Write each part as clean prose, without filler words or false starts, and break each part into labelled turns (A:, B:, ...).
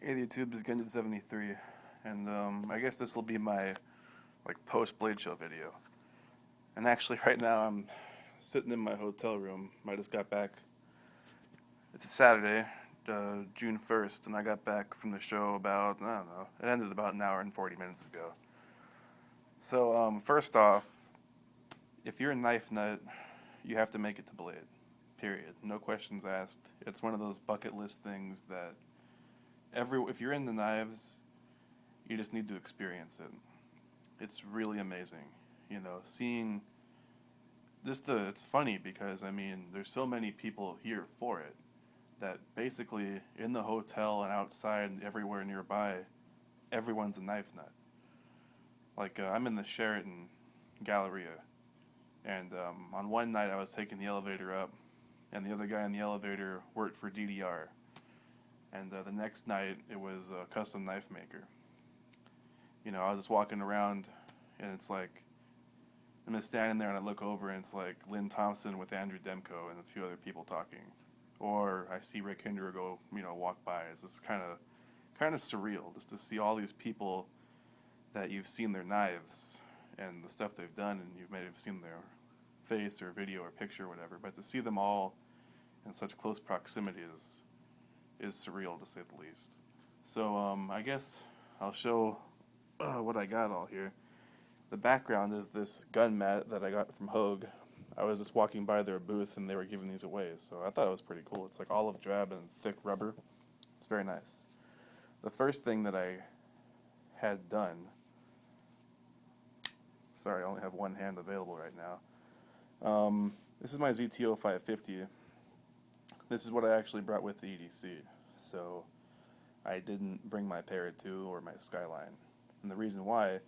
A: Hey YouTube, is Gunja 73, and I guess this will be my post Blade Show video. And actually, right now I'm sitting in my hotel room. I just got back. It's a Saturday, June 1st, and I got back from the show about, I don't know, it ended about an hour and 40 minutes ago. So first off, if you're a knife nut, you have to make it to Blade. Period. No questions asked. It's one of those bucket list things that if you're into knives, you just need to experience it. It's really amazing, seeing it's funny because there's so many people here for it that basically in the hotel and outside and everywhere nearby, everyone's a knife nut. I'm in the Sheraton Galleria, and on one night I was taking the elevator up, and the other guy in the elevator worked for DDR, and the next night it was a custom knife maker. I was just walking around, and it's like, I'm just standing there and I look over and it's like Lynn Thompson with Andrew Demko and a few other people talking. Or I see Rick Hinder walk by. It's just kind of surreal just to see all these people that you've seen their knives and the stuff they've done, and you may have seen their face or video or picture or whatever, but to see them all in such close proximity is surreal, to say the least. So I guess I'll show what I got all here. The background is this gun mat that I got from Hogue. I was just walking by their booth and they were giving these away, so I thought it was pretty cool. It's like olive drab and thick rubber. It's very nice. The first thing that I had done, sorry, I only have one hand available right now. This is my ZTO 550. This is what I actually brought with the EDC. So I didn't bring my Para 2 or my Skyline. And the reason why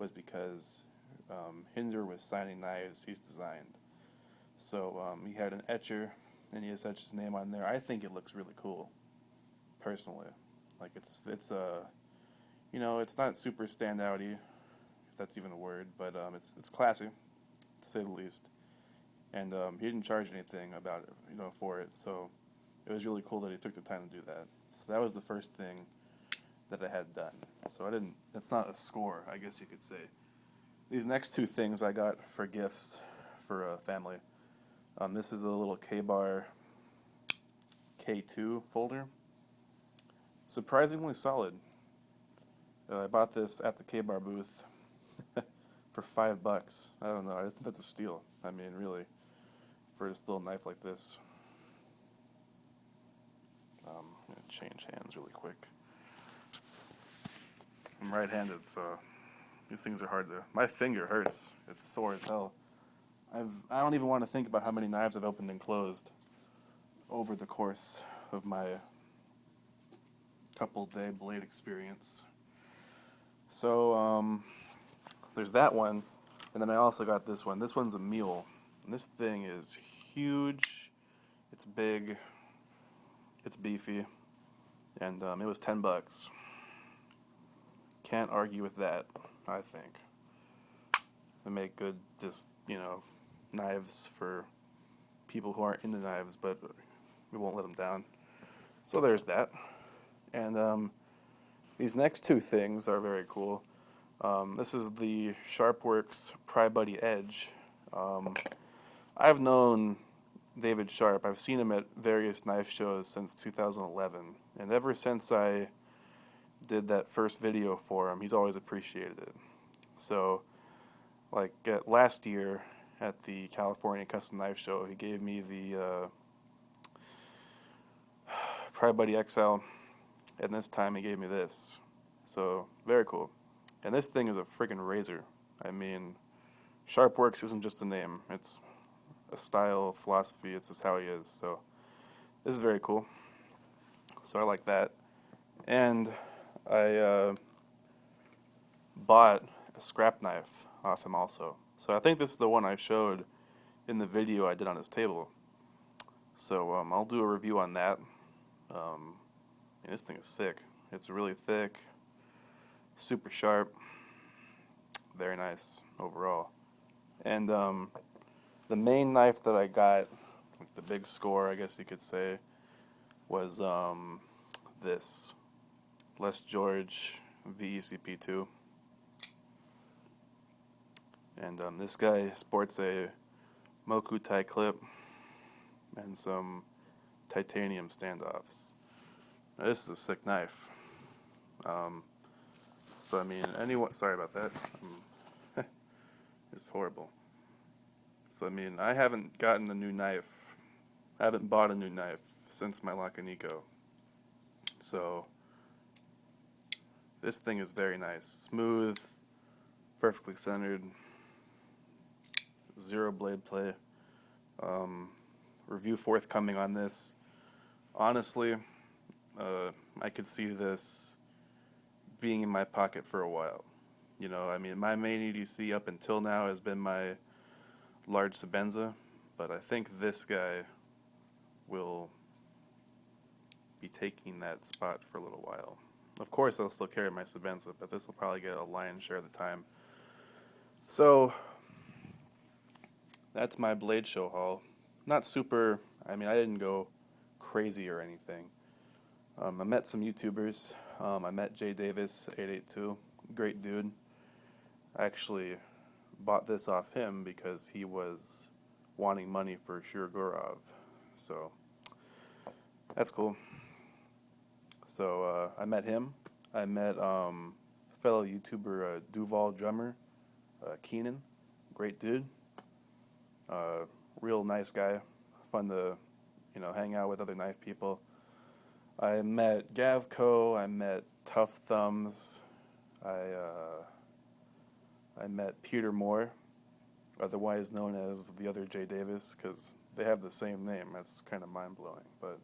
A: was because Hinder was signing knives he's designed. So he had an etcher, and he has etched his name on there. I think it looks really cool, personally. It's it's not super standouty, if that's even a word, but it's classy, to say the least. And he didn't charge anything about it, for it. So it was really cool that he took the time to do that. So that was the first thing that I had done. So it's not a score, I guess you could say. These next two things I got for gifts for a family. This is a little Ka-Bar K2 folder. Surprisingly solid. I bought this at the Ka-Bar booth for $5. I don't know, I think that's a steal. Really, for this little knife like this. I'm going to change hands really quick. I'm right-handed, so these things are hard to... My finger hurts. It's sore as hell. I don't even want to think about how many knives I've opened and closed over the course of my couple-day blade experience. So, there's that one, and then I also got this one. This one's a mule, and this thing is huge. It's big. It's beefy, and it was $10. Can't argue with that, I think. They make good, knives for people who aren't into knives, but we won't let them down. So there's that. And these next two things are very cool. This is the Sharpworks Pry Buddy Edge. I've known David Sharp. I've seen him at various knife shows since 2011, and ever since I did that first video for him, he's always appreciated it. So, last year at the California Custom Knife Show, he gave me the Pry Buddy XL, and this time he gave me this. So, very cool. And this thing is a freaking razor. Sharpworks isn't just a name. It's a style, philosophy. It's just how he is. So, this is very cool. So, I like that. And I bought a scrap knife off him also. So I think this is the one I showed in the video I did on his table. So I'll do a review on that. This thing is sick. It's really thick, super sharp, very nice overall. And the main knife that I got, the big score, I guess you could say, was this. Les George VECP2. And this guy sports a Mokutai clip and some titanium standoffs. Now, this is a sick knife. So I mean, anyone. Sorry about that. It's horrible. So I mean, I haven't gotten a new knife. I haven't bought a new knife since my Lacanico. So this thing is very nice, smooth, perfectly centered, zero blade play. Review forthcoming on this. Honestly, I could see this being in my pocket for a while. You know, I mean, my main EDC up until now has been my large Sebenza, but I think this guy will be taking that spot for a little while. Of course, I'll still carry my Sebenza, but this will probably get a lion's share of the time. So, that's my Blade Show haul. Not super, I mean, I didn't go crazy or anything. I met some YouTubers. I met Jay Davis 882, great dude. I actually bought this off him because he was wanting money for Shirogorov, so that's cool. So I met him. I met fellow YouTuber Duval Drummer, Keenan, great dude, real nice guy, fun to hang out with other knife people. I met Gavco. I met Tough Thumbs. I met Peter Moore, otherwise known as the other Jay Davis, because they have the same name. That's kind of mind-blowing. But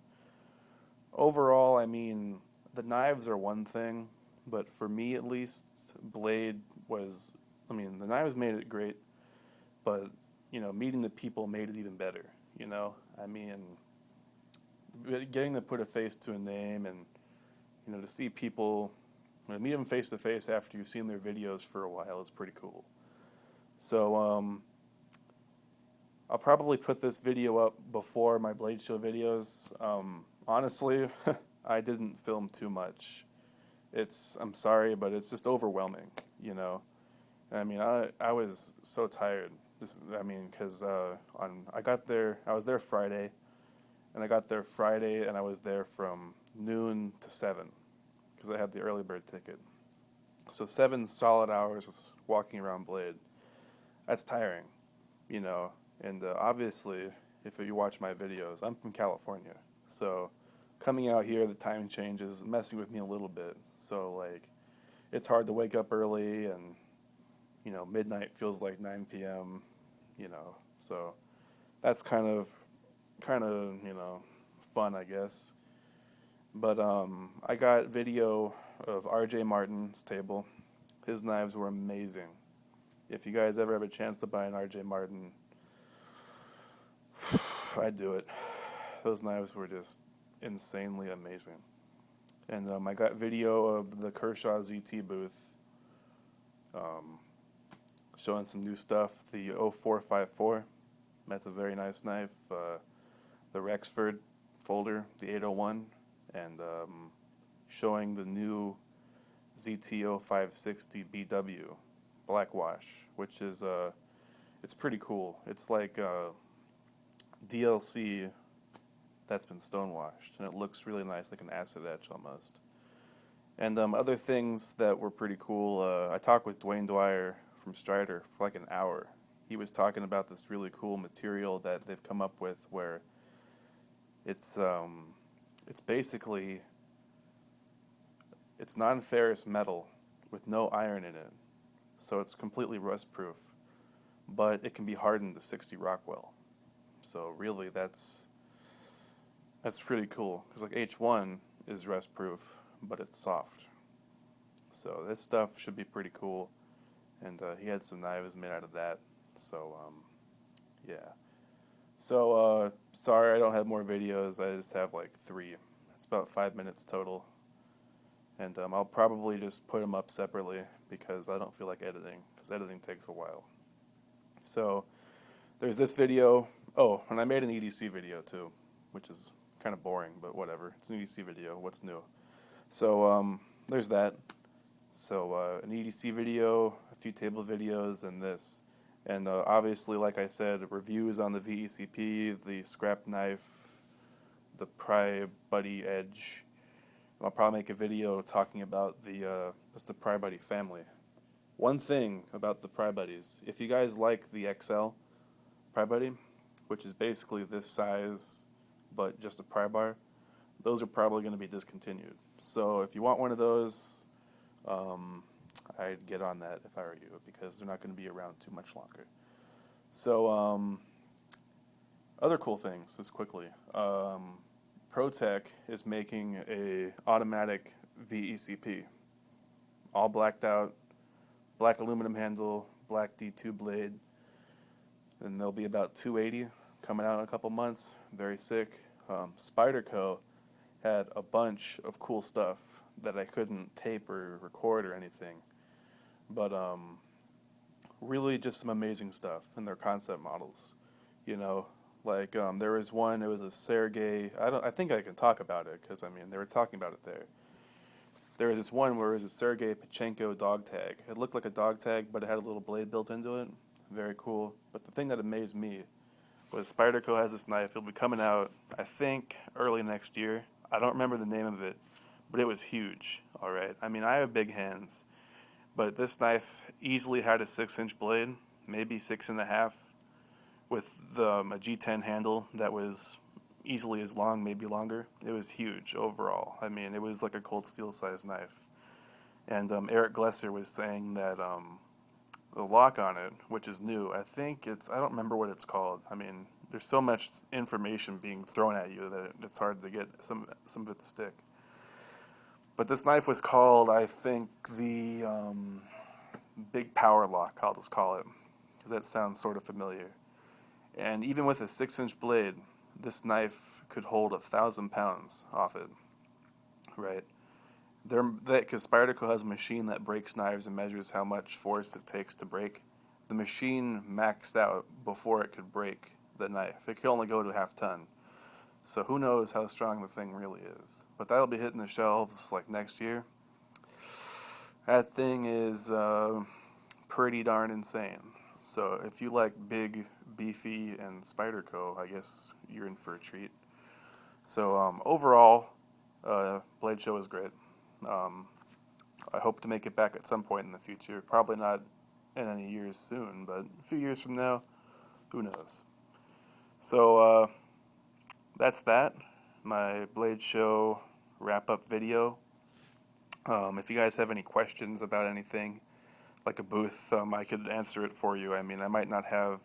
A: overall, I mean, the knives are one thing, but for me at least, Blade was, I mean, the knives made it great, but, meeting the people made it even better, I mean, getting to put a face to a name and, to see people, meet them face to face after you've seen their videos for a while is pretty cool. So, I'll probably put this video up before my Blade Show videos. Honestly, I didn't film too much. I'm sorry, but it's just overwhelming, I mean, I was so tired. Because I was there Friday, and I got there Friday, and I was there from noon to 7, because I had the early bird ticket. So 7 solid hours walking around Blade. That's tiring, And obviously, if you watch my videos, I'm from California. So coming out here, the time change is messing with me a little bit. So, it's hard to wake up early, and, midnight feels like 9 p.m., So that's kind of, fun, I guess. But I got video of R.J. Martin's table. His knives were amazing. If you guys ever have a chance to buy an R.J. Martin, I'd do it. Those knives were just insanely amazing. And I got video of the Kershaw ZT booth, showing some new stuff. The 0454, that's a very nice knife. The Rexford folder, the 801, and showing the new ZT 0560 BW black wash, which is it's pretty cool. It's like DLC that's been stonewashed, and it looks really nice, like an acid etch almost. And other things that were pretty cool, I talked with Dwayne Dwyer from Strider for like an hour. He was talking about this really cool material that they've come up with where it's basically, it's non-ferrous metal with no iron in it, so it's completely rust-proof, but it can be hardened to 60 Rockwell. So really, that's pretty cool, because like H1 is rust-proof, but it's soft. So this stuff should be pretty cool, and he had some knives made out of that. So yeah. So sorry I don't have more videos. I just have like 3. It's about 5 minutes total, and I'll probably just put them up separately because I don't feel like editing, because editing takes a while. So there's this video. Oh, and I made an EDC video too, which is kind of boring, but whatever. It's an EDC video. What's new? So there's that. So an EDC video, a few table videos, and this. And obviously, like I said, reviews on the VECP, the scrap knife, the Pry Buddy Edge. I'll probably make a video talking about the just the Pry Buddy family. One thing about the Pry Buddies, if you guys like the XL Pry Buddy, which is basically this size but just a pry bar, those are probably going to be discontinued. So if you want one of those, I'd get on that if I were you, because they're not going to be around too much longer. So other cool things, just quickly. ProTech is making a automatic VECP, all blacked out, black aluminum handle, black D2 blade, and they'll be about $280 coming out in a couple months. Very sick. Spyderco had a bunch of cool stuff that I couldn't tape or record or anything, but really just some amazing stuff in their concept models. You know, like there was one. It was a Sergey. I think I can talk about it because I mean they were talking about it there. There was this one where it was a Sergey Pachenko dog tag. It looked like a dog tag, but it had a little blade built into it. Very cool. But the thing that amazed me was Spyderco has this knife. It'll be coming out, I think, early next year. I don't remember the name of it, but it was huge. All right. I mean, I have big hands, but this knife easily had a 6-inch blade, maybe 6.5, with a G10 handle that was easily as long, maybe longer. It was huge overall. I mean, it was like a Cold Steel sized knife. And Eric Glesser was saying that the lock on it, which is new, I don't remember what it's called. I mean, there's so much information being thrown at you that it's hard to get some of it to stick. But this knife was called, I think, the Big Power Lock, I'll just call it, because that sounds sort of familiar. And even with a 6-inch blade, this knife could hold 1,000 pounds off it, right? Because Spyderco has a machine that breaks knives and measures how much force it takes to break. The machine maxed out before it could break the knife. It could only go to a half ton. So who knows how strong the thing really is. But that'll be hitting the shelves like next year. That thing is pretty darn insane. So if you like big, beefy, and Spyderco, I guess you're in for a treat. So overall, Blade Show was great. I hope to make it back at some point in the future. Probably not in any years soon, but a few years from now, who knows. So that's that. My Blade Show wrap-up video. If you guys have any questions about anything, like a booth, I could answer it for you. I mean, I might not have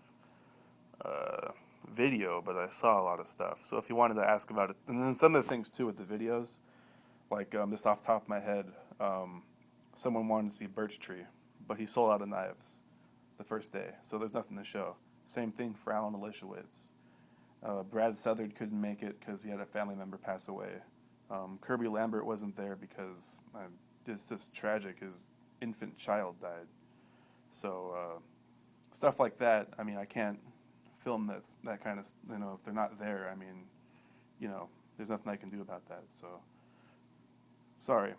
A: video, but I saw a lot of stuff. So if you wanted to ask about it, and then some of the things too with the videos, like just off the top of my head, someone wanted to see Birch Tree, but he sold out of knives the first day, so there's nothing to show. Same thing for Alan Elishewitz. Brad Southard couldn't make it because he had a family member pass away. Kirby Lambert wasn't there because it's just tragic. His infant child died. So stuff like that. I mean, I can't film that kind of. If they're not there, I mean, there's nothing I can do about that. So sorry.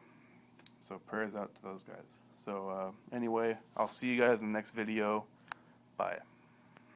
A: So prayers out to those guys. So anyway, I'll see you guys in the next video. Bye.